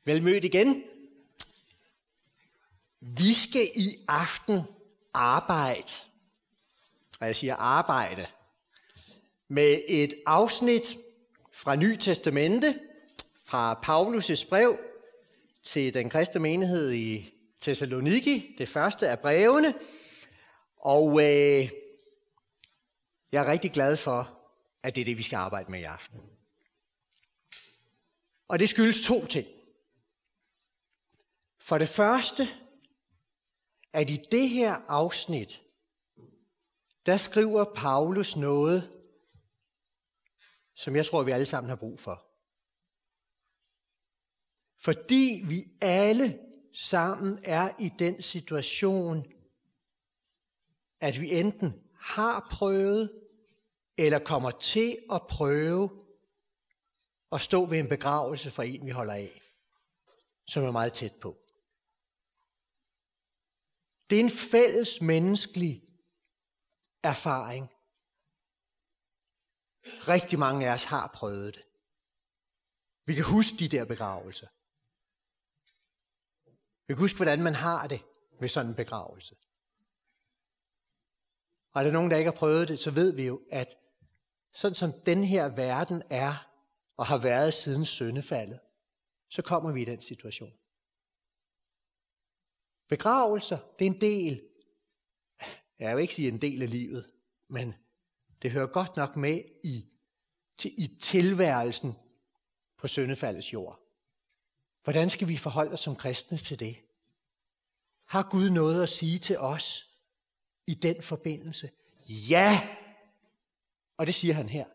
Velmødt igen. Vi skal i aften arbejde, og jeg siger arbejde, med et afsnit fra Nye Testamente, fra Paulus' brev til den kristne menighed i Thessaloniki, det første af brevene. Og jeg er rigtig glad for, at det er det, vi skal arbejde med i aften. Og det skyldes to ting. For det første, at i det her afsnit, der skriver Paulus noget, som jeg tror, vi alle sammen har brug for. Fordi vi alle sammen er i den situation, at vi enten har prøvet, eller kommer til at prøve at stå ved en begravelse for en, vi holder af, som er meget tæt på. Det er en fælles menneskelig erfaring. Rigtig mange af os har prøvet det. Vi kan huske de der begravelser. Vi kan huske, hvordan man har det ved sådan en begravelse. Og er der nogen, der ikke har prøvet det, så ved vi jo, at sådan som den her verden er og har været siden syndefaldet, så kommer vi i den situation. Begravelser, det er en del, jeg vil ikke sige en del af livet, men det hører godt nok med i tilværelsen på syndefaldets jord. Hvordan skal vi forholde os som kristne til det? Har Gud noget at sige til os i den forbindelse? Ja! Og det siger han her.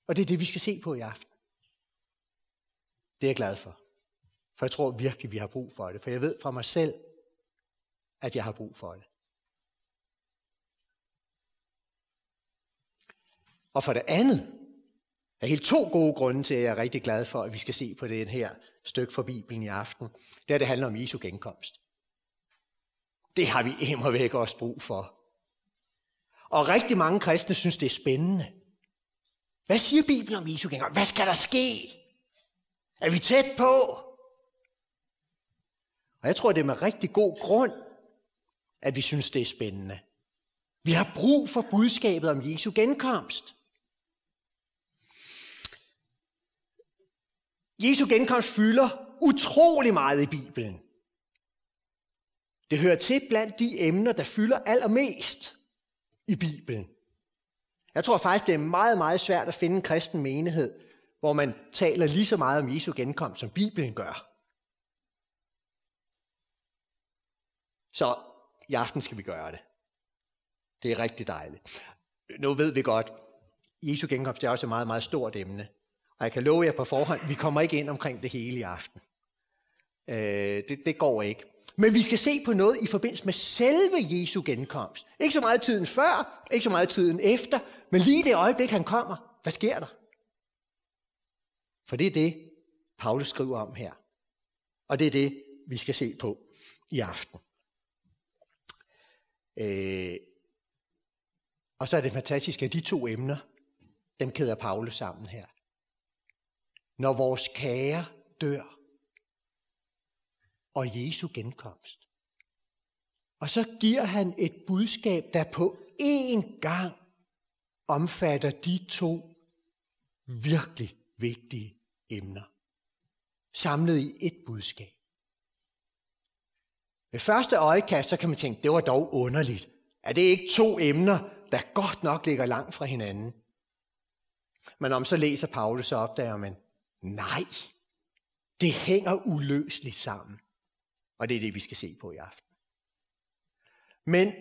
Og det er det, vi skal se på i aften. Det er jeg glad for. For jeg tror virkelig, vi har brug for det. For jeg ved fra mig selv, at jeg har brug for det. Og for det andet, er helt to gode grunde til, at jeg er rigtig glad for, at vi skal se på det her stykke fra Bibelen i aften. Det handler om Jesu genkomst. Det har vi immervæk også brug for. Og rigtig mange kristne synes, det er spændende. Hvad siger Bibelen om Jesu genkomst? Hvad skal der ske? Er vi tæt på? Og jeg tror, det er med rigtig god grund, at vi synes, det er spændende. Vi har brug for budskabet om Jesu genkomst. Jesu genkomst fylder utrolig meget i Bibelen. Det hører til blandt de emner, der fylder allermest i Bibelen. Jeg tror faktisk, det er meget, meget svært at finde en kristen menighed, hvor man taler lige så meget om Jesu genkomst, som Bibelen gør. Så i aften skal vi gøre det. Det er rigtig dejligt. Nu ved vi godt, Jesu genkomst er også et meget, meget stort emne. Og jeg kan love jer på forhånd, vi kommer ikke ind omkring det hele i aften. Det går ikke. Men vi skal se på noget i forbindelse med selve Jesu genkomst. Ikke så meget tiden før, ikke så meget tiden efter, men lige det øjeblik, han kommer. Hvad sker der? For det er det, Paulus skriver om her. Og det er det, vi skal se på i aften. Og så er det fantastisk, at de to emner, dem kæder Paulus sammen her. Når vores kære dør, og Jesu genkomst. Og så giver han et budskab, der på én gang omfatter de to virkelig vigtige emner. Samlet i et budskab. Ved første øjekast, så kan man tænke, det var dog underligt. Er det ikke to emner, der godt nok ligger langt fra hinanden? Men når man så læser Paulus, så opdager man, nej, det hænger uløseligt sammen. Og det er det, vi skal se på i aften. Men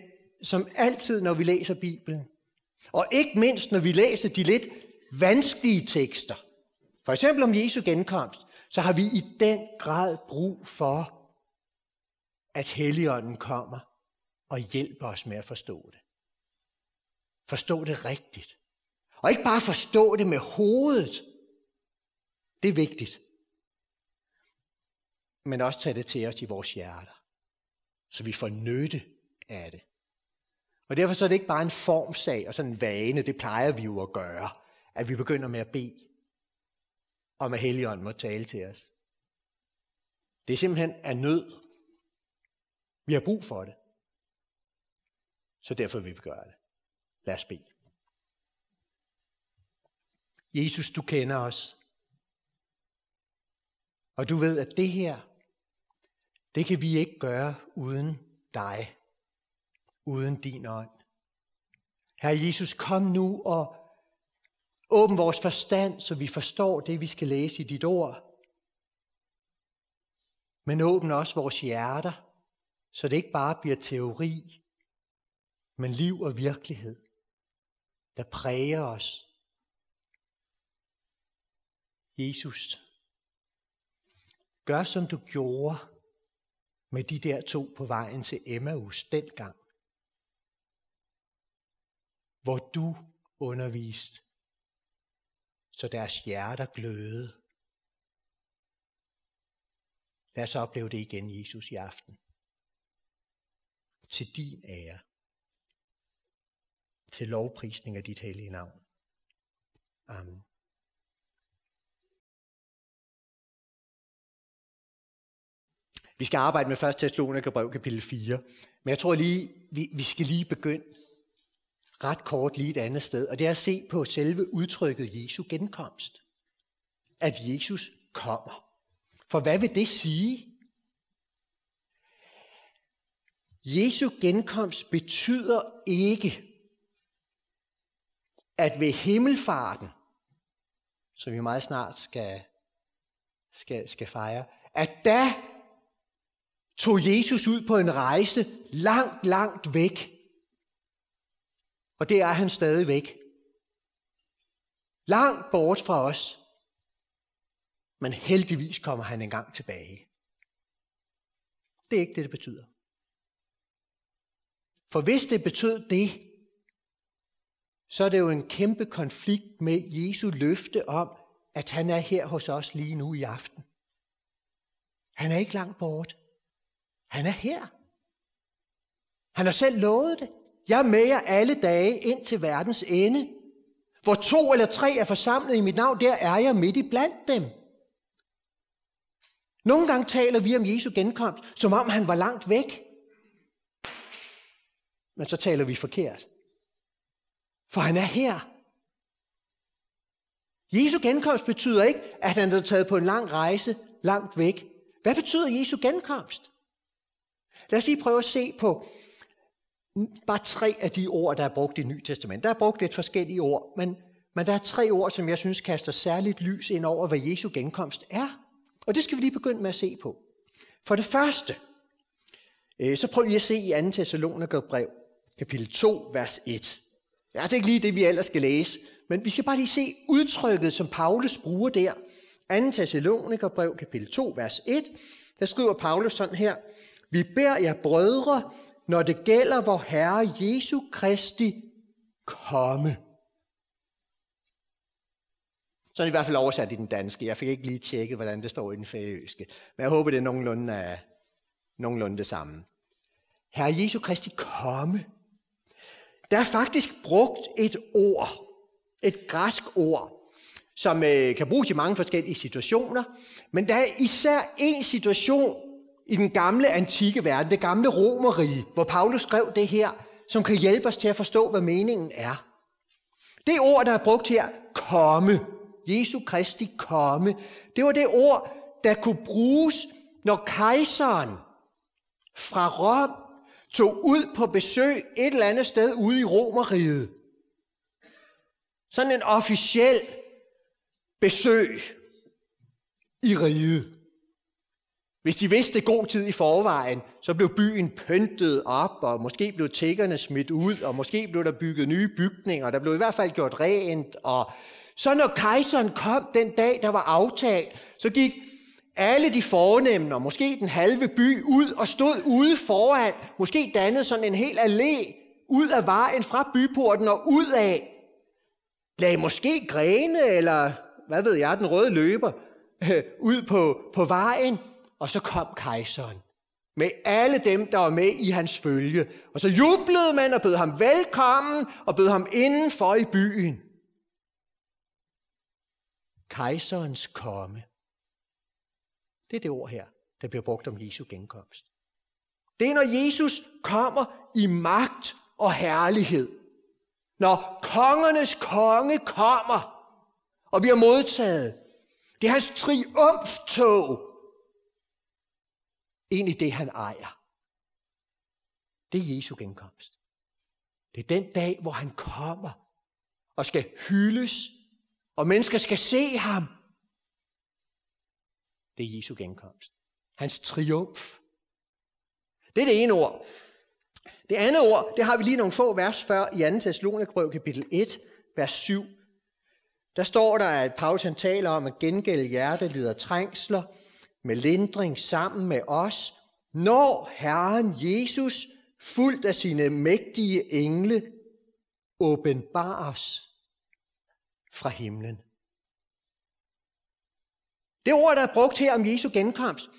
som altid, når vi læser Bibelen, og ikke mindst, når vi læser de lidt vanskelige tekster, for eksempel om Jesu genkomst, så har vi i den grad brug for, at Helligånden kommer og hjælper os med at forstå det. Forstå det rigtigt. Og ikke bare forstå det med hovedet. Det er vigtigt. Men også tage det til os i vores hjerter, så vi får nytte af det. Og derfor så er det ikke bare en formsag og sådan en vane, det plejer vi jo at gøre, at vi begynder med at bede, om at Helligånden må tale til os. Det er simpelthen af nød. Vi har brug for det. Så derfor vil vi gøre det. Lad os bede. Jesus, du kender os. Og du ved, at det her, det kan vi ikke gøre uden dig. Uden din ånd. Herre Jesus, kom nu og åbn vores forstand, så vi forstår det, vi skal læse i dit ord. Men åbn også vores hjerter, så det ikke bare bliver teori, men liv og virkelighed, der præger os. Jesus, gør som du gjorde med de der 2 på vejen til Emmaus dengang, hvor du underviste, så deres hjerter glødede. Lad os opleve det igen, Jesus, i aften. Til din ære. Til lovprisning af dit hellige navn. Amen. Vi skal arbejde med 1. Thessalonikerbrev kapitel 4, men jeg tror lige, vi skal lige begynde ret kort lige et andet sted, og det er at se på selve udtrykket Jesu genkomst. At Jesus kommer. For hvad vil det sige? Jesu genkomst betyder ikke, at ved himmelfarten, som vi meget snart skal fejre, at da tog Jesus ud på en rejse langt, langt væk. Og det er han stadigvæk. Langt bort fra os. Men heldigvis kommer han engang tilbage. Det er ikke det, det betyder. For hvis det betød det, så er det jo en kæmpe konflikt med Jesu løfte om, at han er her hos os lige nu i aften. Han er ikke langt bort. Han er her. Han har selv lovet det. Jeg er med jer alle dage ind til verdens ende. Hvor 2 eller 3 er forsamlet i mit navn, der er jeg midt i blandt dem. Nogle gange taler vi om Jesu genkomst, som om han var langt væk. Men så taler vi forkert. For han er her. Jesu genkomst betyder ikke, at han er taget på en lang rejse langt væk. Hvad betyder Jesu genkomst? Lad os lige prøve at se på bare 3 af de ord, der er brugt i Nye Testament. Der er brugt lidt forskellige ord, men der er 3 ord, som jeg synes kaster særligt lys ind over, hvad Jesu genkomst er. Og det skal vi lige begynde med at se på. For det første, så prøv lige at se i 2. Thessalonikerbrev, kapitel 2, vers 1. Det er ikke lige det, vi ellers skal læse, men vi skal bare lige se udtrykket, som Paulus bruger der. 2. Thessalonikerbrev, kapitel 2, vers 1. Der skriver Paulus sådan her: Vi beder jer, brødre, når det gælder vor Herre Jesu Kristi komme. Så er det i hvert fald oversat i den danske. Jeg fik ikke lige tjekket, hvordan det står i den færøske. Men jeg håber, det er nogenlunde det samme. Herre Jesu Kristi komme. Der er faktisk brugt et ord, et græsk ord, som kan bruges i mange forskellige situationer. Men der er især en situation i den gamle antikke verden, det gamle Romerrige, hvor Paulus skrev det her, som kan hjælpe os til at forstå, hvad meningen er. Det ord, der er brugt her, komme, Jesu Kristi komme, det var det ord, der kunne bruges, når kejseren fra Rom tog ud på besøg et eller andet sted ude i Romerriget. Sådan en officiel besøg i riget. Hvis de vidste god tid i forvejen, så blev byen pyntet op, og måske blev tiggerne smidt ud, og måske blev der bygget nye bygninger. Der blev i hvert fald gjort rent. Og så når kejseren kom den dag, der var aftalt, så gik alle de fornemme, og måske den halve by, ud og stod ude foran, måske dannede sådan en hel allé ud af vejen fra byporten og ud af. Lagde måske grene, eller hvad ved jeg, den røde løber, ud på vejen. Og så kom kejseren med alle dem, der var med i hans følge. Og så jublede man og bød ham velkommen og bød ham indenfor i byen. Kejserens komme. Det er det ord her. der bliver brugt om Jesu genkomst. Det er, når Jesus kommer i magt og herlighed. Når kongernes konge kommer, og bliver modtaget. Det er hans triumftog ind i det, han ejer. Det er Jesu genkomst. Det er den dag, hvor han kommer og skal hyldes, og mennesker skal se ham. Det er Jesu genkomst. Hans triumf. Det er det ene ord. Det andet ord, det har vi lige nogle få vers før i 2. Thessalonikerbrev kapitel 1, vers 7. Der står der, at Paulus han taler om at gengælde hjertet lider trængsler med lindring sammen med os, når Herren Jesus, fuldt af sine mægtige engle, åbenbares fra himlen. Det ord, der er brugt her om Jesu genkomst,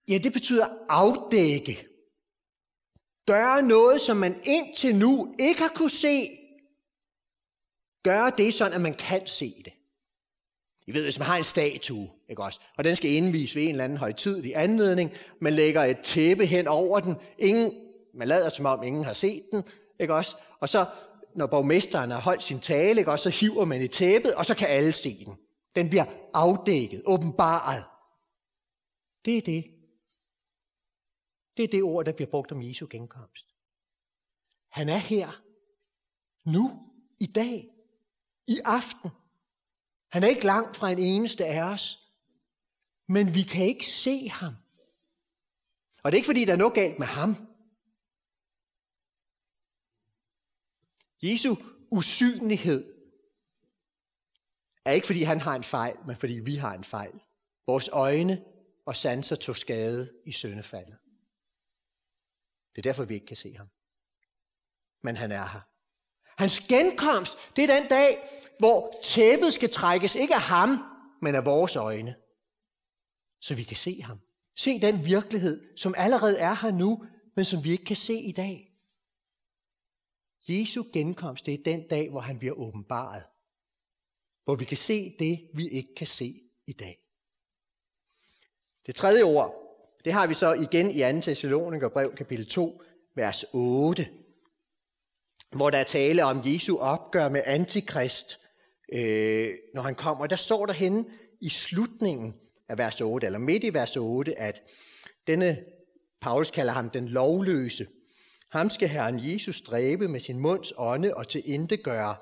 ja, det betyder afdække. Gøre noget, som man indtil nu ikke har kunne se. Gøre det sådan, at man kan se det. I ved, hvis man har en statue, ikke også? Og den skal indvise ved en eller anden højtidelig anledning. Man lægger et tæppe hen over den. Man lader som om ingen har set den, ikke også? Og så, når borgmesteren har holdt sin tale, ikke også, så hiver man i tæppet, og så kan alle se den. Den bliver afdækket, åbenbaret. Det er det. Det er det ord, der bliver brugt om Jesu genkomst. Han er her, nu, i dag, i aften. Han er ikke langt fra en eneste af os, men vi kan ikke se ham. Og det er ikke, fordi der er noget galt med ham. Jesu usynlighed er ikke, fordi han har en fejl, men fordi vi har en fejl. Vores øjne og sanser tog skade i syndefaldet. Det er derfor, vi ikke kan se ham. Men han er her. Hans genkomst, det er den dag, hvor tæppet skal trækkes, ikke af ham, men af vores øjne. Så vi kan se ham. Se den virkelighed, som allerede er her nu, men som vi ikke kan se i dag. Jesu genkomst, det er den dag, hvor han bliver åbenbaret. Hvor vi kan se det, vi ikke kan se i dag. Det tredje ord, det har vi så igen i 2. Thessalonikerbrev kapitel 2, vers 8. Hvor der er tale om Jesu opgør med antikrist, når han kommer. Der står der henne i slutningen af vers 8, eller midt i vers 8, at denne, Paulus kalder ham den lovløse. Ham skal Herren Jesus dræbe med sin munds ånde og tilintetgøre,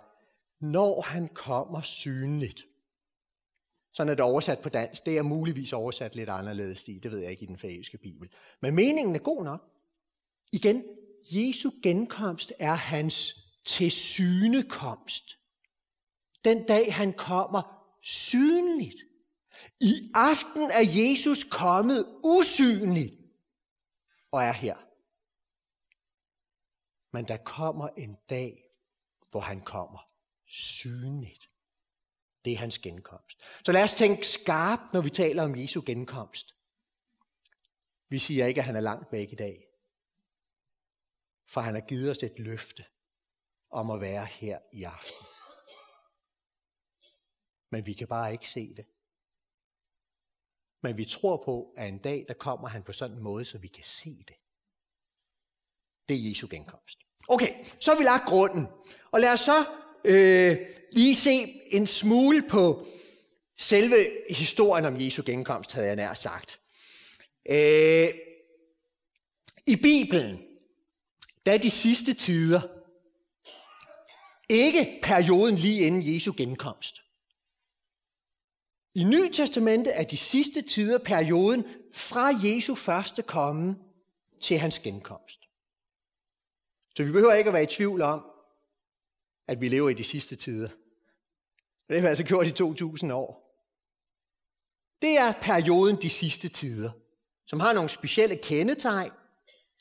når han kommer synligt. Sådan er det oversat på dansk. Det er muligvis oversat lidt anderledes i. Det ved jeg ikke i den færøske bibel. Men meningen er god nok. Igen, Jesu genkomst er hans tilsynekomst. Den dag han kommer synligt. I aften er Jesus kommet usynligt og er her. Men der kommer en dag, hvor han kommer synligt. Det er hans genkomst. Så lad os tænke skarpt, når vi taler om Jesu genkomst. Vi siger ikke, at han er langt væk i dag. For han har givet os et løfte om at være her i aften. Men vi kan bare ikke se det. Men vi tror på, at en dag, der kommer han på sådan en måde, så vi kan se det. Det er Jesu genkomst. Okay, så har vi lagt grunden. Og lad os så lige se en smule på selve historien om Jesu genkomst, havde jeg nær sagt. I Bibelen, der er de sidste tider, ikke perioden lige inden Jesu genkomst. I Nye Testamente er de sidste tider perioden fra Jesu første komme til hans genkomst. Så vi behøver ikke at være i tvivl om, at vi lever i de sidste tider. Det har vi altså gjort i 2000 år. Det er perioden de sidste tider, som har nogle specielle kendetegn.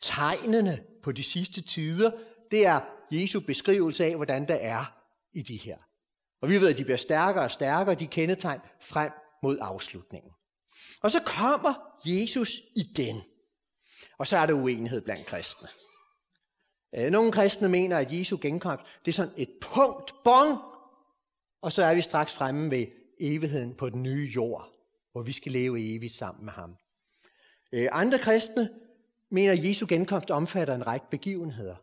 Tegnene på de sidste tider, det er Jesu beskrivelse af, hvordan der er i de her. Og vi ved, at de bliver stærkere og stærkere, de kendetegn frem mod afslutningen. Og så kommer Jesus igen. Og så er der uenighed blandt kristne. Nogle kristne mener, at Jesu genkomst, det er sådan et punkt, bong, og så er vi straks fremme ved evigheden på den nye jord, hvor vi skal leve evigt sammen med ham. Andre kristne mener, at Jesu genkomst omfatter en række begivenheder.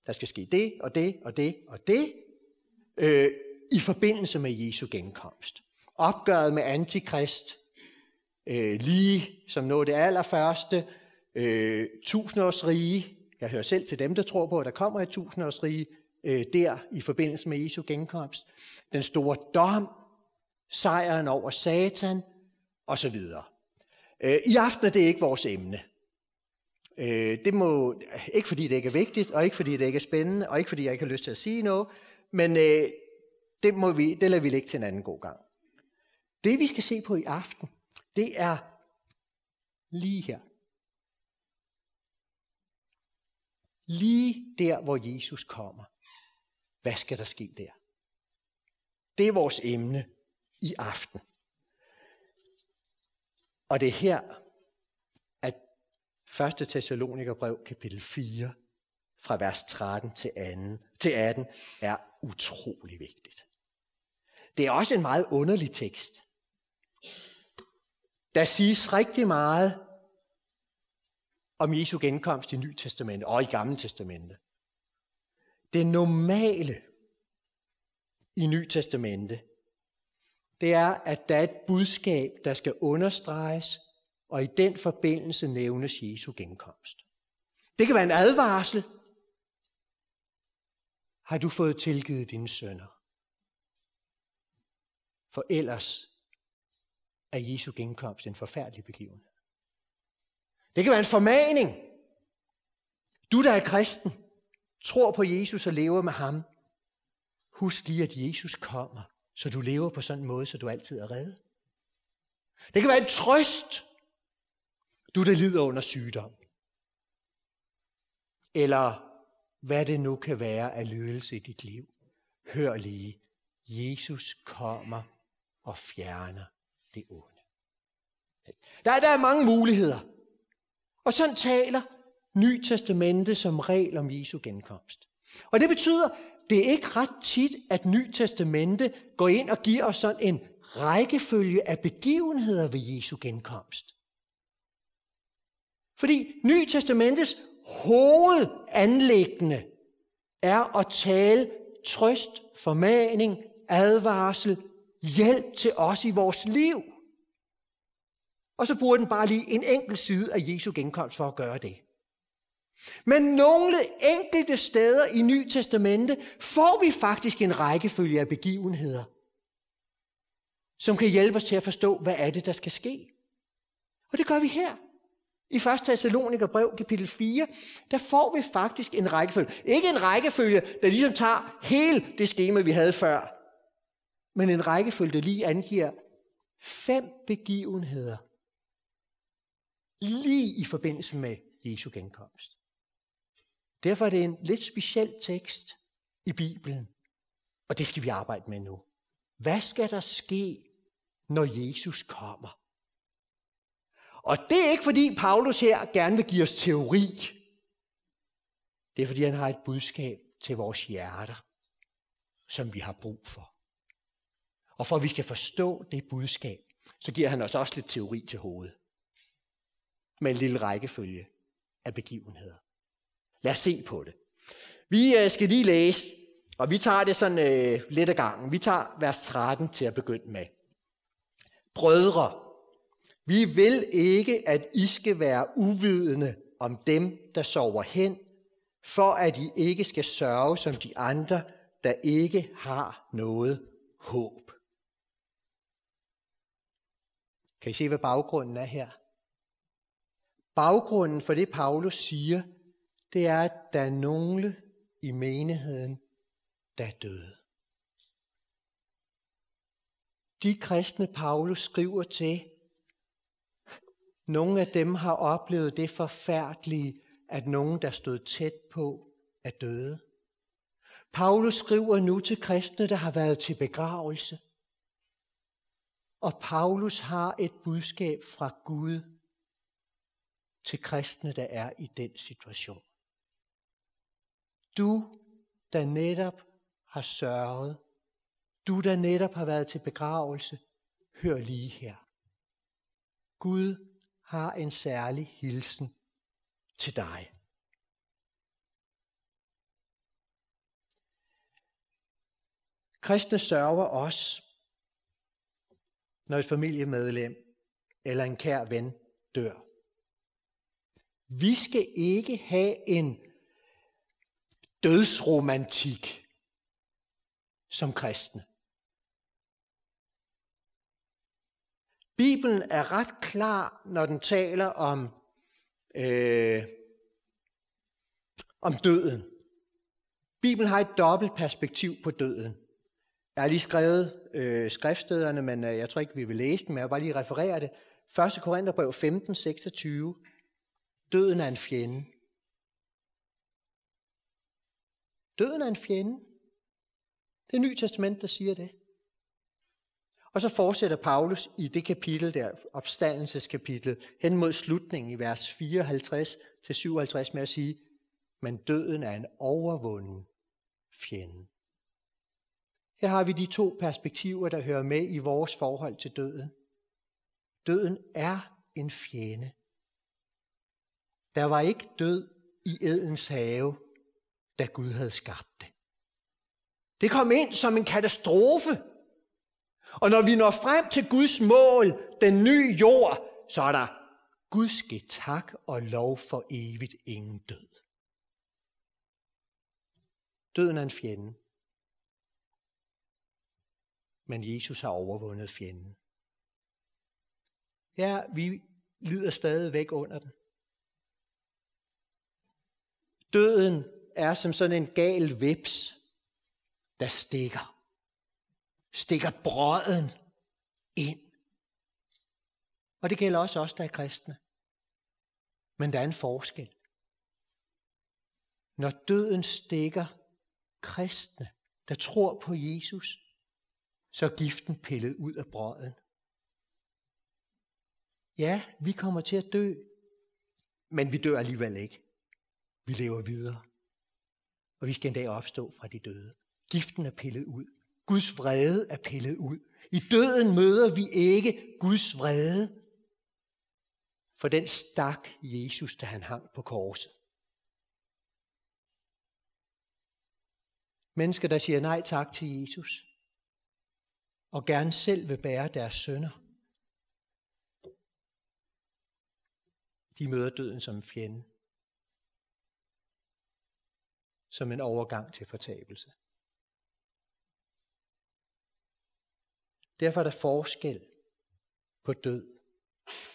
Der skal ske det og det og det og det i forbindelse med Jesu genkomst. Opgøret med antikrist, lige som noget det allerførste, 1000-årsrige. Jeg hører selv til dem, der tror på, at der kommer et 1000-årsrige der i forbindelse med Jesu genkomst. Den store dom, sejren over Satan osv. I aften er det ikke vores emne. Det må, ikke fordi det ikke er vigtigt, og ikke fordi det ikke er spændende, og ikke fordi jeg ikke har lyst til at sige noget, men det lader vi lægge til en anden god gang. Det vi skal se på i aften, det er lige her. Lige der, hvor Jesus kommer. Hvad skal der ske der? Det er vores emne i aften. Og det er her, at 1. Thessalonikerbrev kapitel 4, fra vers 13 til 18, er utrolig vigtigt. Det er også en meget underlig tekst. Der siges rigtig meget om Jesu genkomst i Nye Testamente og i Gamle Testamente. Det normale i Nye Testamente, det er, at der er et budskab, der skal understreges, og i den forbindelse nævnes Jesu genkomst. Det kan være en advarsel. Har du fået tilgivet dine synder? For ellers er Jesu genkomst en forfærdelig begivenhed. Det kan være en formaning. Du, der er kristen, tror på Jesus og lever med ham. Husk lige, at Jesus kommer, så du lever på sådan en måde, så du altid er reddet. Det kan være en trøst. Du, der lider under sygdom. Eller hvad det nu kan være af lidelse i dit liv. Hør lige, Jesus kommer og fjerner det onde. Der er mange muligheder. Og sådan taler Nye Testamente som regel om Jesu genkomst. Og det betyder, det er ikke ret tit, at Nye Testamente går ind og giver os sådan en rækkefølge af begivenheder ved Jesu genkomst. Fordi Nye Testamentets hovedanliggende er at tale trøst, formaning, advarsel, hjælp til os i vores liv. Og så bruger den bare lige en enkelt side af Jesu genkomst for at gøre det. Men nogle enkelte steder i Nye Testamente får vi faktisk en rækkefølge af begivenheder, som kan hjælpe os til at forstå, hvad er det, der skal ske. Og det gør vi her. I 1. Thessalonikerbrev kapitel 4, der får vi faktisk en rækkefølge. Ikke en rækkefølge, der ligesom tager hele det skema, vi havde før, men en rækkefølge, der lige angiver 5 begivenheder, lige i forbindelse med Jesu genkomst. Derfor er det en lidt speciel tekst i Bibelen, og det skal vi arbejde med nu. Hvad skal der ske, når Jesus kommer? Og det er ikke fordi Paulus her gerne vil give os teori. Det er fordi han har et budskab til vores hjerter, som vi har brug for. Og for at vi skal forstå det budskab, så giver han os også lidt teori til hovedet. Med en lille rækkefølge af begivenheder. Lad os se på det. Vi skal lige læse, og vi tager det sådan lidt ad gangen. Vi tager vers 13 til at begynde med. Brødre, vi vil ikke, at I skal være uvidende om dem, der sover hen, for at I ikke skal sørge som de andre, der ikke har noget håb. Kan I se, hvad baggrunden er her? Baggrunden for det, Paulus siger, det er, at der er nogle i menigheden, der er døde. De kristne, Paulus skriver til, nogle af dem har oplevet det forfærdelige, at nogen, der stod tæt på, er døde. Paulus skriver nu til kristne, der har været til begravelse. Og Paulus har et budskab fra Gud til kristne, der er i den situation. Du, der netop har sørget, du, der netop har været til begravelse, hør lige her. Gud har en særlig hilsen til dig. Kristne sørger også, når et familiemedlem eller en kær ven dør. Vi skal ikke have en dødsromantik som kristne. Bibelen er ret klar, når den taler om døden. Bibelen har et dobbelt perspektiv på døden. Jeg har lige skrevet skriftstederne, men jeg tror ikke, vi vil læse dem, jeg vil bare lige referere det. 1. Korintherbrev 15, 26. Døden er en fjende. Døden er en fjende. Det er Nye Testament, der siger det. Og så fortsætter Paulus i det kapitel der, opstandelseskapitlet, hen mod slutningen i vers 54-57 med at sige, men døden er en overvunden fjende. Her har vi de to perspektiver, der hører med i vores forhold til døden. Døden er en fjende. Der var ikke død i Edens have, da Gud havde skabt det. Det kom ind som en katastrofe. Og når vi når frem til Guds mål, den nye jord, så er der Gud ske tak og lov for evigt ingen død. Døden er en fjende. Men Jesus har overvundet fjenden. Ja, vi lider stadigvæk under den. Døden er som sådan en gal hveps, der stikker brøden ind. Og det gælder også os, der er kristne. Men der er en forskel. Når døden stikker kristne, der tror på Jesus, så er giften pillet ud af brøden. Ja, vi kommer til at dø, men vi dør alligevel ikke. Vi lever videre. Og vi skal en dag opstå fra de døde. Giften er pillet ud. Guds vrede er pillet ud. I døden møder vi ikke Guds vrede, for den stak Jesus, da han hang på korset. Mennesker, der siger nej tak til Jesus, og gerne selv vil bære deres synder, de møder døden som en fjende, som en overgang til fortabelse. Derfor er der forskel på død.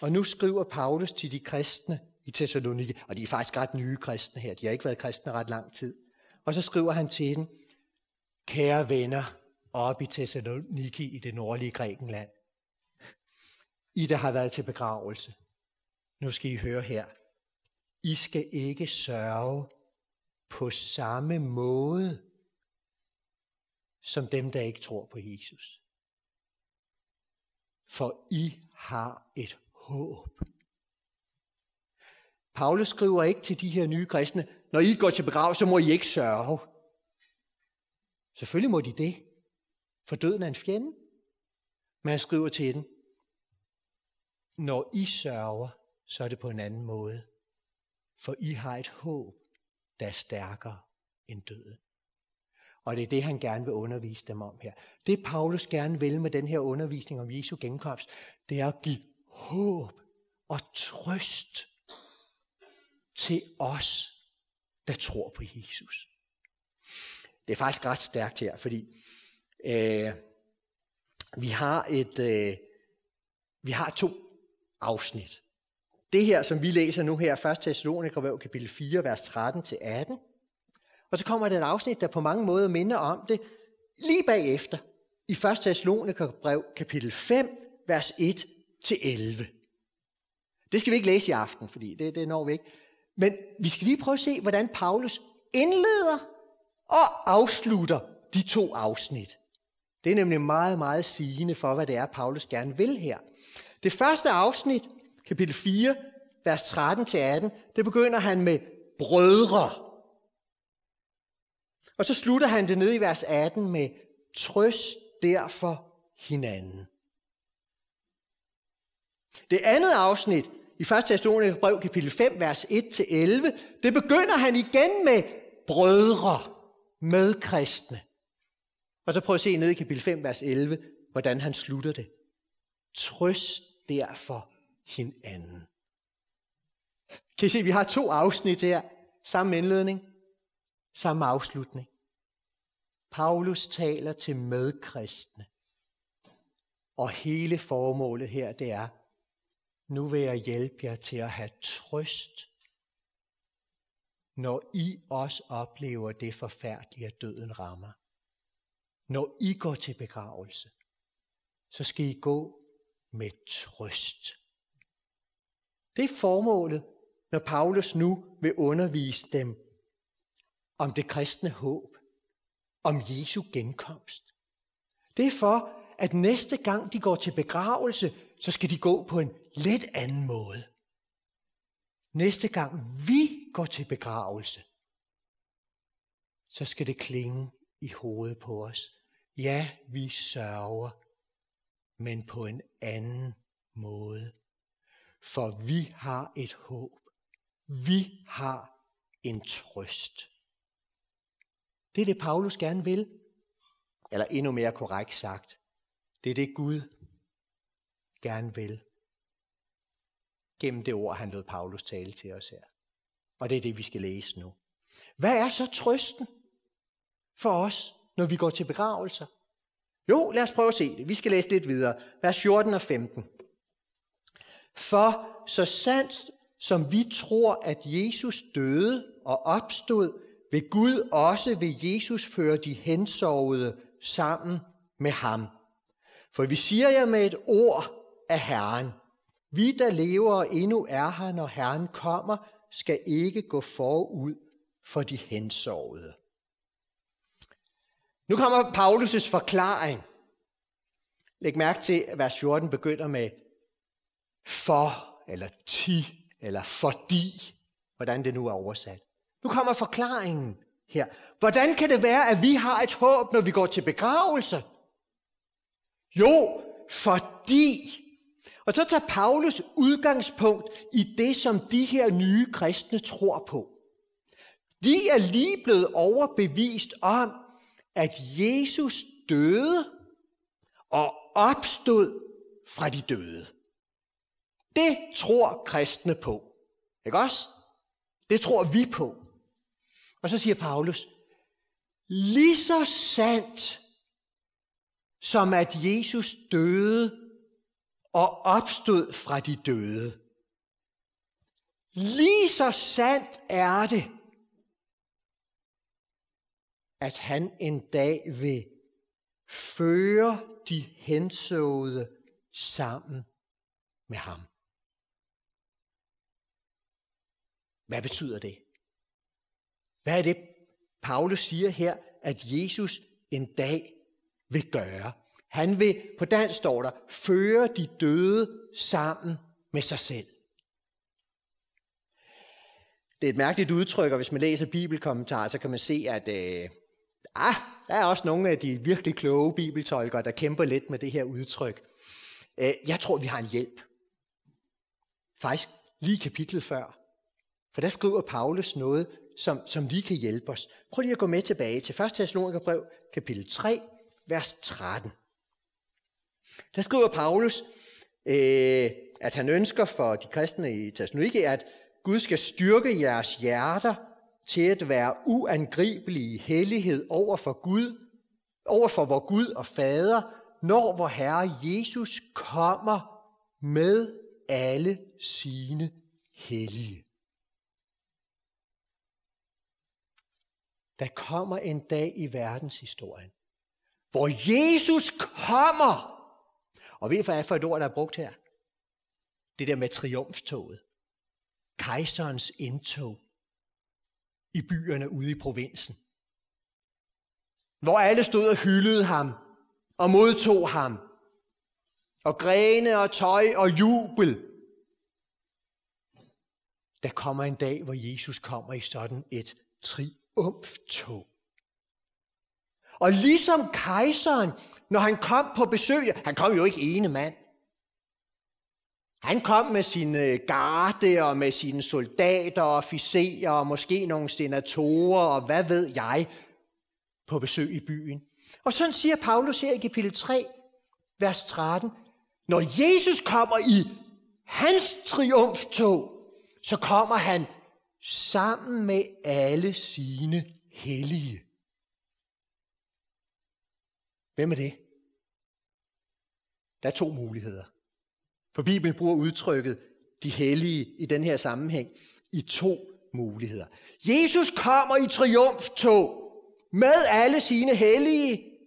Og nu skriver Paulus til de kristne i Thessaloniki, og de er faktisk ret nye kristne her, de har ikke været kristne ret lang tid. Og så skriver han til dem, kære venner oppe i Thessaloniki i det nordlige Grækenland, I der har været til begravelse, nu skal I høre her, I skal ikke sørge på samme måde som dem, der ikke tror på Jesus. For I har et håb. Paulus skriver ikke til de her nye kristne, når I går til begravelse, så må I ikke sørge. Selvfølgelig må de det, for døden er en fjende. Men han skriver til dem, når I sørger, så er det på en anden måde. For I har et håb, der er stærkere end døden. Og det er det, han gerne vil undervise dem om her. Det Paulus gerne vil med den her undervisning om Jesu genkomst, det er at give håb og trøst til os, der tror på Jesus. Det er faktisk ret stærkt her, fordi vi har 2 afsnit. Det her, som vi læser nu her, 1. Thessalonikerbrev kapitel 4, vers 13-18. Og så kommer der et afsnit, der på mange måder minder om det, lige bagefter, i 1. Thessalonikerbrev kapitel 5, vers 1-11. Det skal vi ikke læse i aften, fordi det når vi ikke. Men vi skal lige prøve at se, hvordan Paulus indleder og afslutter de 2 afsnit. Det er nemlig meget, meget sigende for, hvad det er, Paulus gerne vil her. Det første afsnit, kapitel 4, vers 13-18, det begynder han med brødre. Og så slutter han det ned i vers 18 med trøst derfor hinanden. Det andet afsnit i 1. Thessalonikerbrev kapitel 5, vers 1-11, det begynder han igen med brødre, medkristne. Og så prøv at se ned i kapitel 5, vers 11, hvordan han slutter det. Trøst derfor hinanden. Kan I se, vi har 2 afsnit her. Samme indledning, samme afslutning. Paulus taler til medkristne. Og hele formålet her, det er, nu vil jeg hjælpe jer til at have trøst, når I også oplever det forfærdelige, at døden rammer. Når I går til begravelse, så skal I gå med trøst. Det er formålet, når Paulus nu vil undervise dem om det kristne håb, om Jesu genkomst. Det er for, at næste gang de går til begravelse, så skal de gå på en lidt anden måde. Næste gang vi går til begravelse, så skal det klinge i hovedet på os. Ja, vi sørger, men på en anden måde. For vi har et håb. Vi har en trøst. Det er det, Paulus gerne vil. Eller endnu mere korrekt sagt, det er det Gud gerne vil. Gennem det ord, han lod Paulus tale til os her. Og det er det, vi skal læse nu. Hvad er så trøsten for os, når vi går til begravelser? Jo, lad os prøve at se det. Vi skal læse lidt videre. Vers 14 og 15. For så sandt som vi tror, at Jesus døde og opstod, vil Gud også ved Jesus føre de hensovede sammen med ham. For vi siger jer med et ord af Herren. Vi, der lever og endnu er her, når Herren kommer, skal ikke gå forud for de hensovede. Nu kommer Paulus' forklaring. Læg mærke til, at vers 14 begynder med for, eller ti, eller fordi, hvordan det nu er oversat. Nu kommer forklaringen her. Hvordan kan det være, at vi har et håb, når vi går til begravelse? Jo, fordi. Og så tager Paulus udgangspunkt i det, som de her nye kristne tror på. De er lige blevet overbevist om, at Jesus døde og opstod fra de døde. Det tror kristne på. Ikke også? Det tror vi på. Og så siger Paulus, lige så sandt som at Jesus døde og opstod fra de døde. Lige så sandt er det, at han en dag vil føre de hensovede sammen med ham. Hvad betyder det? Hvad er det, Paulus siger her, at Jesus en dag vil gøre? Han vil, på dansk står der, føre de døde sammen med sig selv. Det er et mærkeligt udtryk, og hvis man læser bibelkommentarer, så kan man se, at der er også nogle af de virkelig kloge bibeltolkere, der kæmper lidt med det her udtryk. Jeg tror, vi har en hjælp. Faktisk lige kapitlet før. For der skriver Paulus noget, som lige kan hjælpe os. Prøv lige at gå med tilbage til 1. Thessalonikerbrev, kapitel 3, vers 13. Der skriver Paulus, at han ønsker for de kristne i Thessalonike, at Gud skal styrke jeres hjerter til at være uangribelige i hellighed over for vor Gud og Fader, når vor Herre Jesus kommer med alle sine hellige. Der kommer en dag i verdenshistorien, hvor Jesus kommer. Og ved I, hvad for et ord, der er brugt her? Det der med triumftoget. Kejserens indtog i byerne ude i provinsen. Hvor alle stod og hyldede ham og modtog ham. Og grene og tøj og jubel. Der kommer en dag, hvor Jesus kommer i sådan et triumftog. Og ligesom kejseren, når han kom på besøg, han kom jo ikke ene mand. Han kom med sine garde og med sine soldater og officerer og måske nogle senatorer og hvad ved jeg på besøg i byen. Og sådan siger Paulus her i kapitel 3, vers 13. Når Jesus kommer i hans triumftog, så kommer han sammen med alle sine hellige. Hvem er det? Der er 2 muligheder. For Bibelen bruger udtrykket de hellige i den her sammenhæng i 2 muligheder. Jesus kommer i triumftog med alle sine hellige.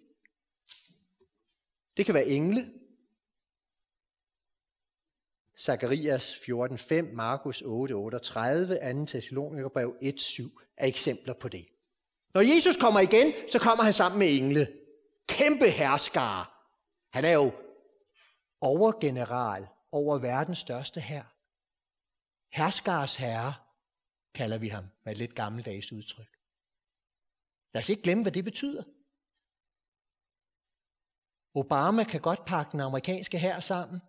Det kan være engle. Zakarias 14:5, Markus 8:38, 2. Thessalonikerbrev 1:7 er eksempler på det. Når Jesus kommer igen, så kommer han sammen med engle. Kæmpe herskare. Han er jo overgeneral over verdens største hær. Herskars herre, kalder vi ham med et lidt gammeldags udtryk. Lad os ikke glemme, hvad det betyder. Obama kan godt pakke den amerikanske hær sammen.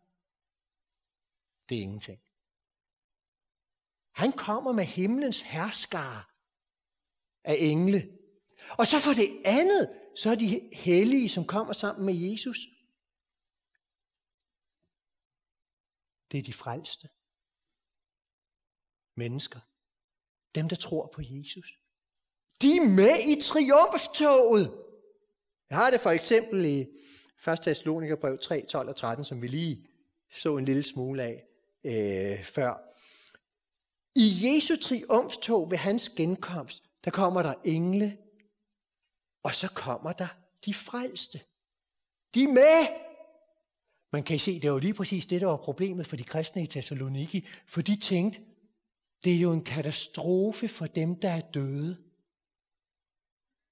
Det er ingenting. Han kommer med himlens herskare af engle. Og så for det andet, så er de hellige, som kommer sammen med Jesus. Det er de frelste mennesker. Dem, der tror på Jesus. De er med i triumftoget. Jeg har det for eksempel i 1. Thessalonikerbrev 3, 12 og 13, som vi lige så en lille smule af før. I Jesu triumftog ved hans genkomst, der kommer der engle, og så kommer der de frelste. De er med. Man kan se, det var jo lige præcis det, der var problemet for de kristne i Thessaloniki, for de tænkte, det er jo en katastrofe for dem, der er døde.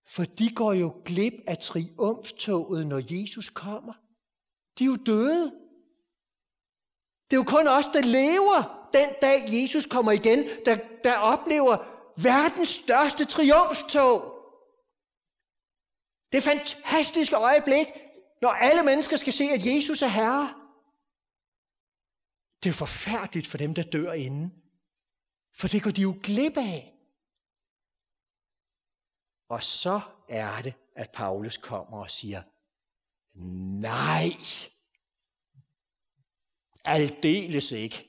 For de går jo glip af triumftoget, når Jesus kommer. De er jo døde. Det er jo kun os, der lever den dag, Jesus kommer igen, der oplever verdens største triumftog. Det fantastiske øjeblik, når alle mennesker skal se, at Jesus er herre. Det er forfærdeligt for dem, der dør inden. For det går de jo glip af. Og så er det, at Paulus kommer og siger, nej, aldeles ikke.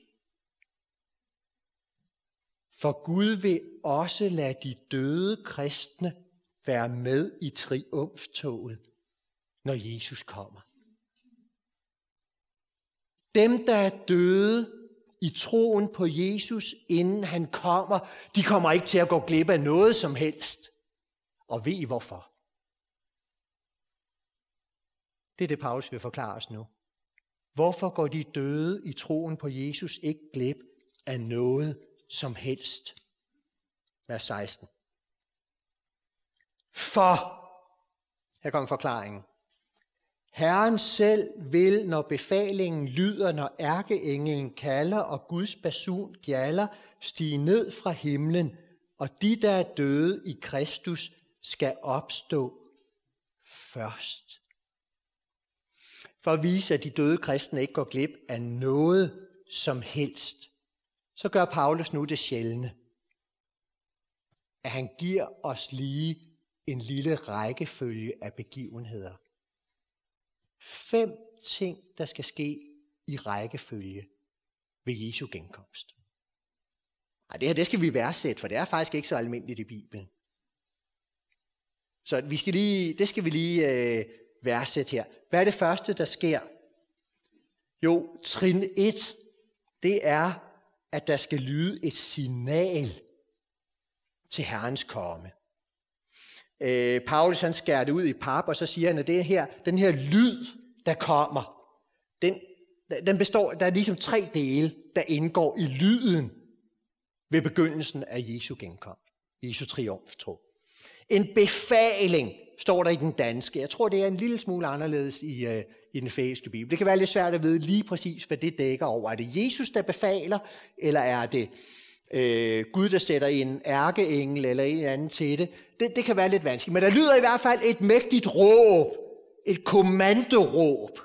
For Gud vil også lade de døde kristne være med i triumftoget, når Jesus kommer. Dem, der er døde i troen på Jesus, inden han kommer, de kommer ikke til at gå glip af noget som helst. Og ved I hvorfor? Det er det, Paulus vil forklare os nu. Hvorfor går de døde i troen på Jesus ikke glip af noget som helst? Vers 16. For, her kommer forklaringen. Herren selv vil, når befalingen lyder, når ærkeenglen kalder og Guds basun gjalder, stige ned fra himlen, og de, der er døde i Kristus, skal opstå først. For at vise, at de døde kristne ikke går glip af noget som helst, så gør Paulus nu det sjældne, at han giver os lige en lille rækkefølge af begivenheder. 5 ting, der skal ske i rækkefølge ved Jesu genkomst. Og det her, det skal vi værdsætte, for det er faktisk ikke så almindeligt i Bibelen. Så det skal vi lige værdsætte her. Hvad er det første, der sker? Jo, trin 1, det er, at der skal lyde et signal til Herrens komme. Paulus han skærer det ud i pap, og så siger han, at den her lyd, der kommer, den består, der er ligesom 3 dele, der indgår i lyden ved begyndelsen af Jesu genkomst, Jesu triumftog. En befaling står der i den danske. Jeg tror, det er en lille smule anderledes i den fæiske bibel. Det kan være lidt svært at vide lige præcis, hvad det dækker over. Er det Jesus, der befaler, eller er det Gud, der sætter en ærkeengel eller en anden til det? Det kan være lidt vanskeligt. Men der lyder i hvert fald et mægtigt råb, et kommandoråb.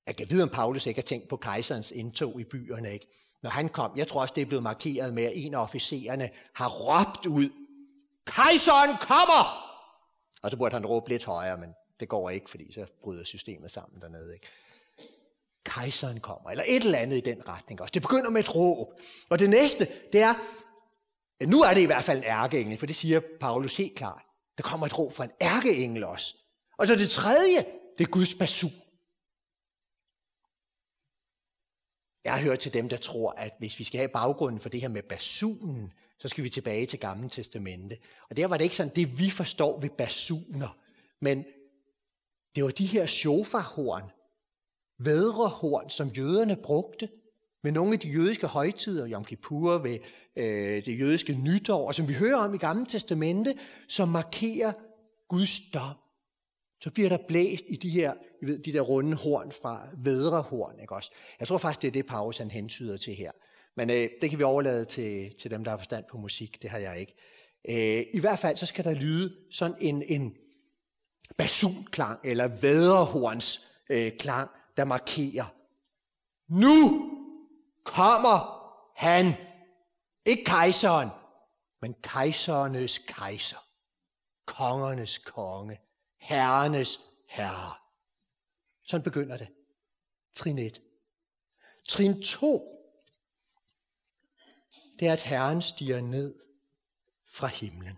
Jeg kan vide, om Paulus ikke har tænkt på kejserens indtog i byerne, ikke? Når han kom, jeg tror også, det er blevet markeret med, at en af officererne har råbt ud, kejseren kommer! Og så burde han råbe lidt højere, men det går ikke, fordi så bryder systemet sammen dernede, ikke? Kejseren kommer, eller et eller andet i den retning også. Det begynder med et råb. Og det næste, det er, nu er det i hvert fald en ærkeengel, for det siger Paulus helt klart. Der kommer et råb fra en ærkeengel også. Og så det tredje, det er Guds basun. Jeg har hørt til dem, der tror, at hvis vi skal have baggrunden for det her med basunen, så skal vi tilbage til Gamle Testamente. Og der var det ikke sådan, det vi forstår ved basuner. Men det var de her shofarhorn, vædrehorn, som jøderne brugte med nogle af de jødiske højtider, Yom Kippur, ved det jødiske nytår, og som vi hører om i Gamle Testamente, som markerer Guds dom. Så bliver der blæst i de her, de der runde horn fra vædrehorn, ikke også? Jeg tror faktisk, det er det, Paulus han hentyder til her. Men det kan vi overlade til dem, der har forstand på musik. Det har jeg ikke. I hvert fald så skal der lyde sådan en basunklang, eller vædrehorns klang, der markerer, nu kommer han. Ikke kejseren, men kejsernes kejser. Kongernes konge. Herrenes herre. Sådan begynder det. Trin 1. Trin 2. Det er, at Herren stiger ned fra himlen.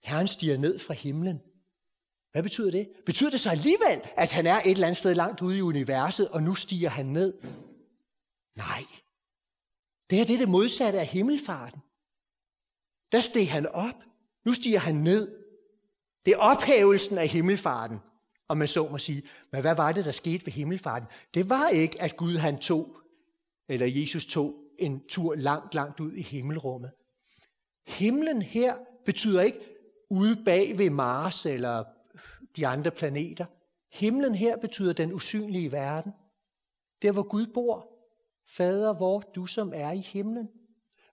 Herren stiger ned fra himlen. Hvad betyder det? Betyder det så alligevel, at han er et eller andet sted langt ude i universet, og nu stiger han ned? Nej. Det her det er det modsatte af himmelfarten. Der steg han op. Nu stiger han ned. Det er ophævelsen af himmelfarten, om man så må sige. Men hvad var det, der skete ved himmelfarten? Det var ikke, at Gud han tog, eller Jesus tog en tur langt, langt ud i himmelrummet. Himlen her betyder ikke ude bag ved Mars eller de andre planeter. Himlen her betyder den usynlige verden. Der hvor Gud bor. Fader vor, du som er i himlen.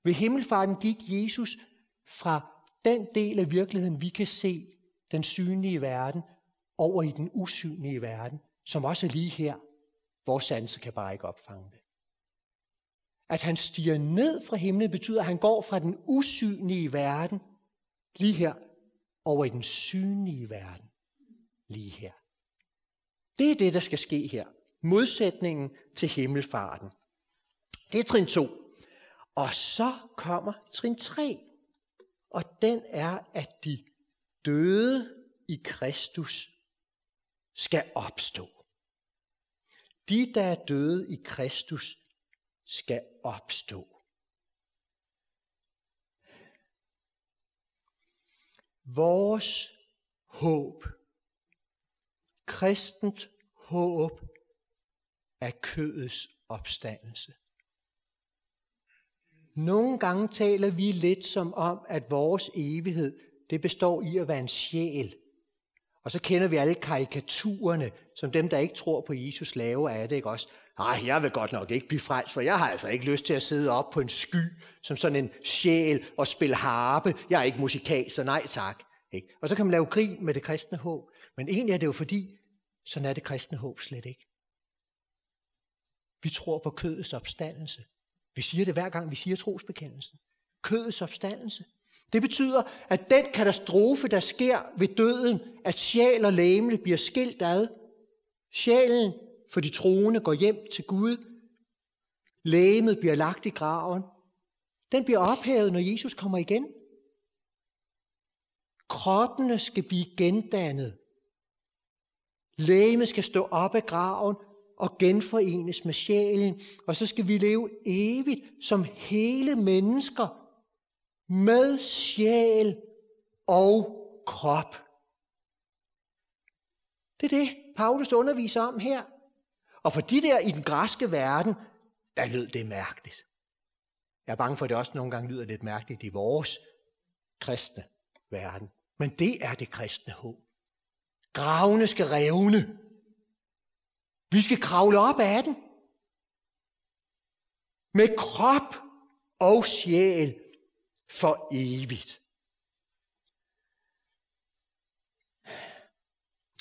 Ved himmelfarten gik Jesus fra den del af virkeligheden, vi kan se, den synlige verden, over i den usynlige verden, som også er lige her. Vores sanser kan bare ikke opfange det. At han stiger ned fra himlen, betyder, at han går fra den usynlige verden, lige her, over i den synlige verden, lige her. Det er det, der skal ske her. Modsætningen til himmelfarten. Det er trin 2. Og så kommer trin 3. Og den er, at de døde i Kristus skal opstå. De, der er døde i Kristus, skal opstå. Vores håb, kristent håb, er kødets opstandelse. Nogle gange taler vi lidt som om, at vores evighed, det består i at være en sjæl. Og så kender vi alle karikaturerne, som dem, der ikke tror på Jesus, laver af det, ikke også? Nej, jeg vil godt nok ikke blive frelst, for jeg har altså ikke lyst til at sidde op på en sky, som sådan en sjæl og spille harpe. Jeg er ikke musikal, så nej tak. Ikke? Og så kan man lave grin med det kristne håb. Men egentlig er det jo fordi, sådan er det kristne håb slet ikke. Vi tror på kødets opstandelse. Vi siger det hver gang, vi siger trosbekendelsen. Kødets opstandelse. Det betyder, at den katastrofe, der sker ved døden, at sjæl og legeme bliver skilt ad. Sjælen for de troende går hjem til Gud. Legemet bliver lagt i graven. Den bliver ophævet, når Jesus kommer igen. Kroppene skal blive gendannet. Legemet skal stå op af graven og genforenes med sjælen. Og så skal vi leve evigt som hele mennesker med sjæl og krop. Det er det, Paulus underviser om her. Og for de der i den græske verden, der lød det mærkeligt. Jeg er bange for, at det også nogle gange lyder lidt mærkeligt i vores kristne verden. Men det er det kristne håb. Gravene skal revne. Vi skal kravle op af den. Med krop og sjæl for evigt.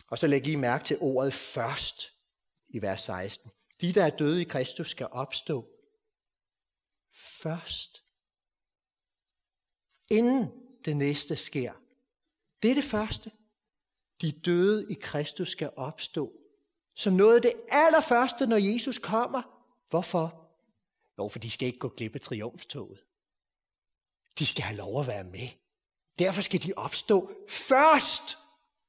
Og så læg lige mærke til ordet først. i vers 16. De, der er døde i Kristus, skal opstå først, inden det næste sker. Det er det første. De døde i Kristus skal opstå som noget af det allerførste, når Jesus kommer. Hvorfor? Jo, for de skal ikke gå glip af triumftoget. De skal have lov at være med. Derfor skal de opstå først.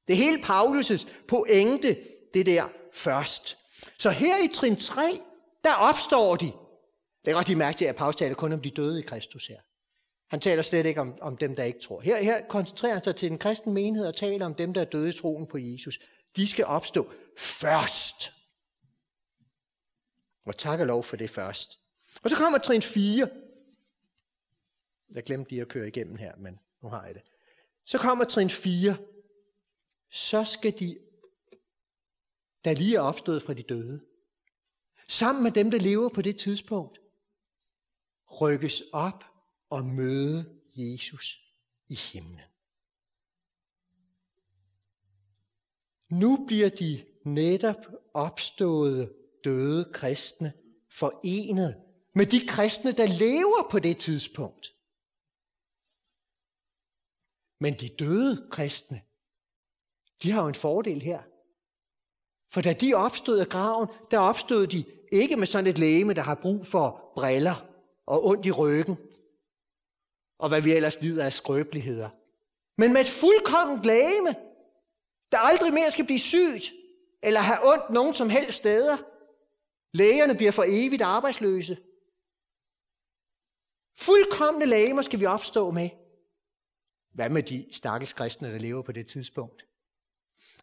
Det er hele Paulus' pointe, det der først. Så her i trin 3, der opstår de. Det er godt, de mærke til, at Paulus taler kun om de døde i Kristus her. Han taler slet ikke om dem, der ikke tror. Her koncentrerer han sig til den kristne menighed og taler om dem, der er døde i troen på Jesus. De skal opstå først. Og tak og lov for det først. Og så kommer trin 4. Jeg glemte lige at køre igennem her, men nu har jeg det. Så kommer trin 4. Så skal de, der lige er opstået fra de døde, sammen med dem, der lever på det tidspunkt, rykkes op og møde Jesus i himlen. Nu bliver de netop opståede døde kristne forenet med de kristne, der lever på det tidspunkt. Men de døde kristne, de har jo en fordel her. For da de opstod af graven, der opstod de ikke med sådan et legeme, der har brug for briller og ondt i ryggen, og hvad vi ellers lider af skrøbeligheder. Men med et fuldkomment legeme, der aldrig mere skal blive sygt, eller have ondt nogen som helst steder. Lægerne bliver for evigt arbejdsløse. Fuldkomne legemer skal vi opstå med. Hvad med de stakkels kristne, der lever på det tidspunkt?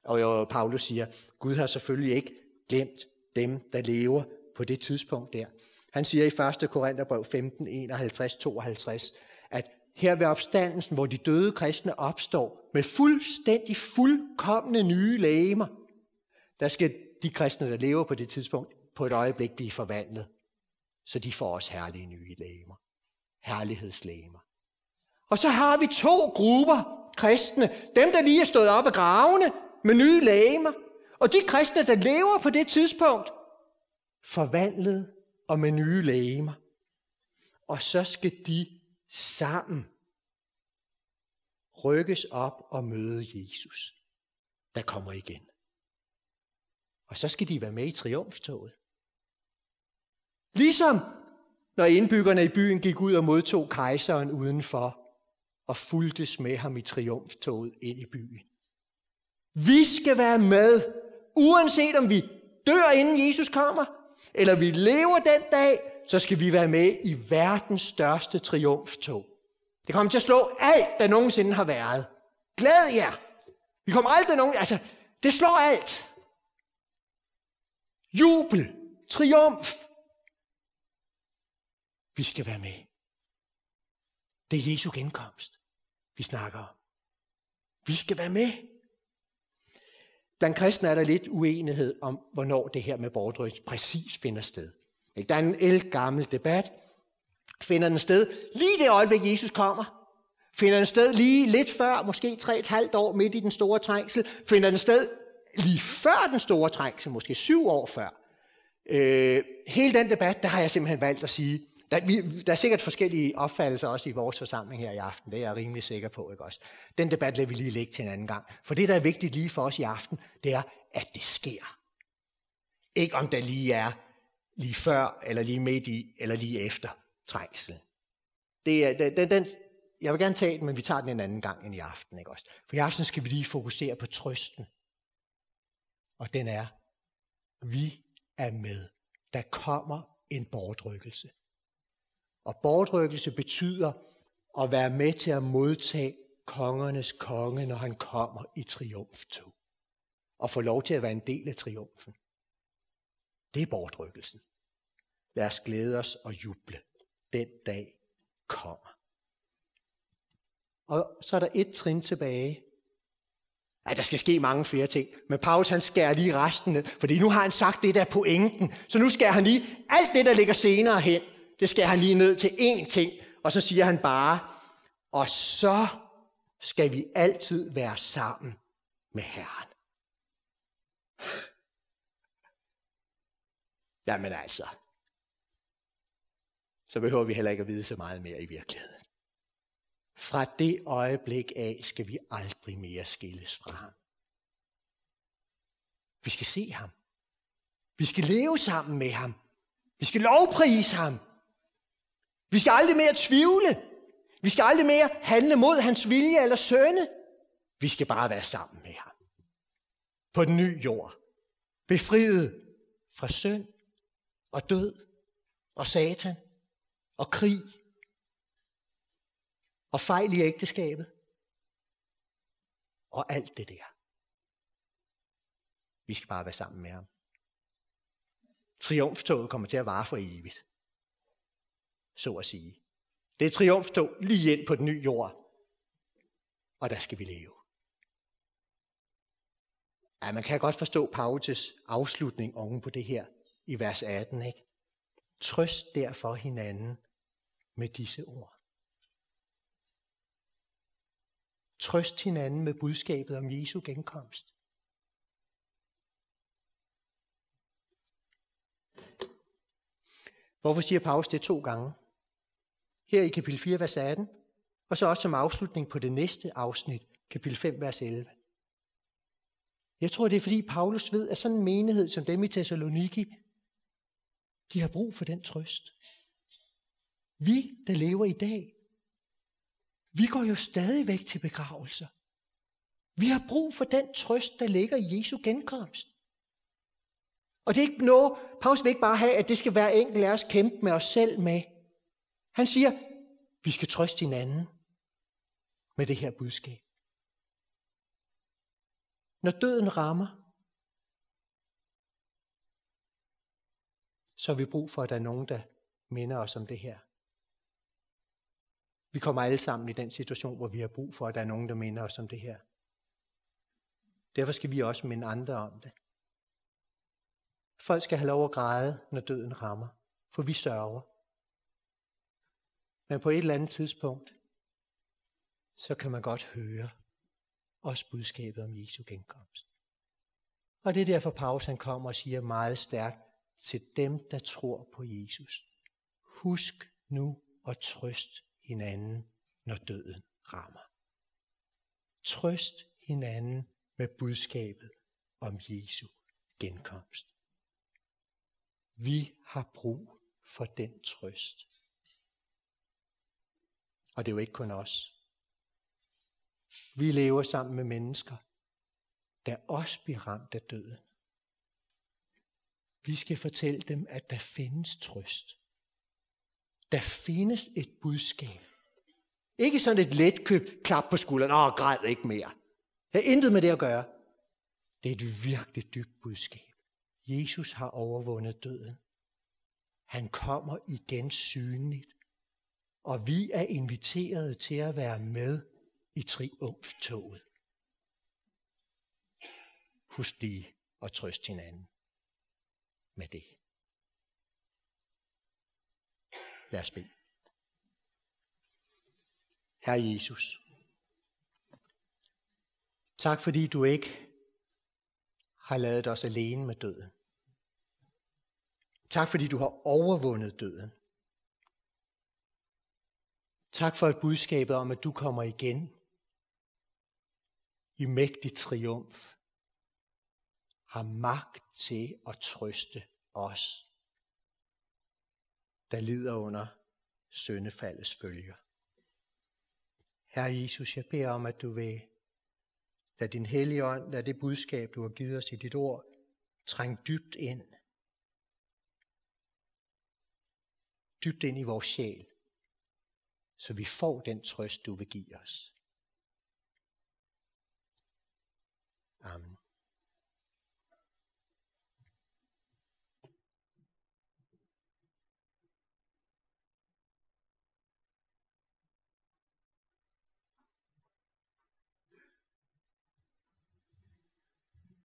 Og Paulus siger, Gud har selvfølgelig ikke glemt dem, der lever på det tidspunkt der. Han siger i 1. Korintherbrev 15, 51-52, at her ved opstandelsen, hvor de døde kristne opstår med fuldstændig fuldkomne nye legemer, der skal de kristne, der lever på det tidspunkt, på et øjeblik blive forvandlet, så de får også herlige nye legemer. Herlighedslegemer. Og så har vi 2 grupper kristne. Dem, der lige er stået op af gravene med nye legemer, og de kristne, der lever på det tidspunkt, forvandlet og med nye legemer. Og så skal de sammen rykkes op og møde Jesus, der kommer igen. Og så skal de være med i triumftoget. Ligesom når indbyggerne i byen gik ud og modtog kejseren udenfor og fulgtes med ham i triumftoget ind i byen. Vi skal være med, uanset om vi dør inden Jesus kommer, eller vi lever den dag, så skal vi være med i verdens største triumftog. Det kommer til at slå alt, der nogensinde har været. Glæd jer! Vi kommer aldrig det slår alt. Jubel, triumf. Vi skal være med. Det er Jesu genkomst, vi snakker om. Vi skal være med. Blandt kristne er der lidt uenighed om, hvornår det her med bortrykning præcis finder sted. Der er en ældgammel debat. Finder den sted lige det øjeblik, Jesus kommer? Finder den sted lige lidt før, måske 3,5 år midt i den store trængsel? Finder den sted lige før den store trængsel, måske 7 år før? Hele den debat, der har jeg simpelthen valgt at sige, der er sikkert forskellige opfattelser også i vores forsamling her i aften, det er jeg rimelig sikker på, ikke også? Den debat lader vi lige lægge til en anden gang. For det, der er vigtigt lige for os i aften, det er, at det sker. Ikke om der lige er lige før, eller lige midt i, eller lige efter trængsel. Jeg vil gerne tage den, men vi tager den en anden gang end i aften, ikke også? For i aften skal vi lige fokusere på trøsten. Og den er, vi er med. Der kommer en bortrykkelse. Og bortrykkelse betyder at være med til at modtage kongernes konge, når han kommer i triumftog. Og få lov til at være en del af triumfen. Det er bortrykkelsen. Lad os glæde os og juble. Den dag kommer. Og så er der et trin tilbage. Ej, der skal ske mange flere ting. Men Paulus han skærer lige resten ned, fordi nu har han sagt det der pointen. Så nu skærer han lige alt det, der ligger senere hen. Det skærer han lige ned til én ting. Og så siger han bare, og så skal vi altid være sammen med Herren. Jamen altså, så behøver vi heller ikke at vide så meget mere i virkeligheden. Fra det øjeblik af skal vi aldrig mere skilles fra ham. Vi skal se ham. Vi skal leve sammen med ham. Vi skal lovprise ham. Vi skal aldrig mere tvivle. Vi skal aldrig mere handle mod hans vilje eller sønne. Vi skal bare være sammen med ham. På den nye jord. Befriet fra synd og død og satan og krig og fejl i ægteskabet og alt det der. Vi skal bare være sammen med ham. Triumftoget kommer til at vare for evigt. Så at sige. Det er triumftog lige ind på den nye jord. Og der skal vi leve. Ja, man kan godt forstå Paulus' afslutning oven på det her i vers 18, ikke? Trøst derfor hinanden med disse ord. Trøst hinanden med budskabet om Jesu genkomst. Hvorfor siger Paulus det 2 gange? Her i kapitel 4, vers 18, og så også som afslutning på det næste afsnit, kapitel 5, vers 11. Jeg tror, det er fordi Paulus ved, at sådan en menighed som dem i Thessaloniki, de har brug for den trøst. Vi, der lever i dag, vi går jo stadigvæk til begravelser. Vi har brug for den trøst, der ligger i Jesu genkomst. Og det er ikke noget, Paulus vil ikke bare have, at det skal være enkelt af os kæmpe med os selv med. Han siger, vi skal trøste hinanden med det her budskab. Når døden rammer, så har vi brug for, at der er nogen, der minder os om det her. Vi kommer alle sammen i den situation, hvor vi har brug for, at der er nogen, der minder os om det her. Derfor skal vi også minde andre om det. Folk skal have lov at græde, når døden rammer, for vi sørger. Men på et eller andet tidspunkt, så kan man godt høre også budskabet om Jesu genkomst. Og det er derfor Paulus han kommer og siger meget stærkt til dem, der tror på Jesus. Husk nu at trøste hinanden, når døden rammer. Trøst hinanden med budskabet om Jesu genkomst. Vi har brug for den trøst. Og det er jo ikke kun os. Vi lever sammen med mennesker, der også bliver ramt af døden. Vi skal fortælle dem, at der findes trøst. Der findes et budskab. Ikke sådan et letkøbt klap på skulderen. Græd ikke mere. Det har intet med det at gøre. Det er et virkelig dybt budskab. Jesus har overvundet døden. Han kommer igen synligt. Og vi er inviteret til at være med i triumftoget. Husk lige at trøste hinanden med det. Lad os bede. Herre Jesus, tak fordi du ikke har ladet os alene med døden. Tak fordi du har overvundet døden. Tak for et budskabet om, at du kommer igen i mægtig triumf, har magt til at trøste os, der lider under syndefaldets følger. Herre Jesus, jeg beder om, at du vil lade din hellige ånd, lade det budskab, du har givet os i dit ord, trænge dybt ind i vores sjæl, så vi får den trøst, du vil give os. Amen.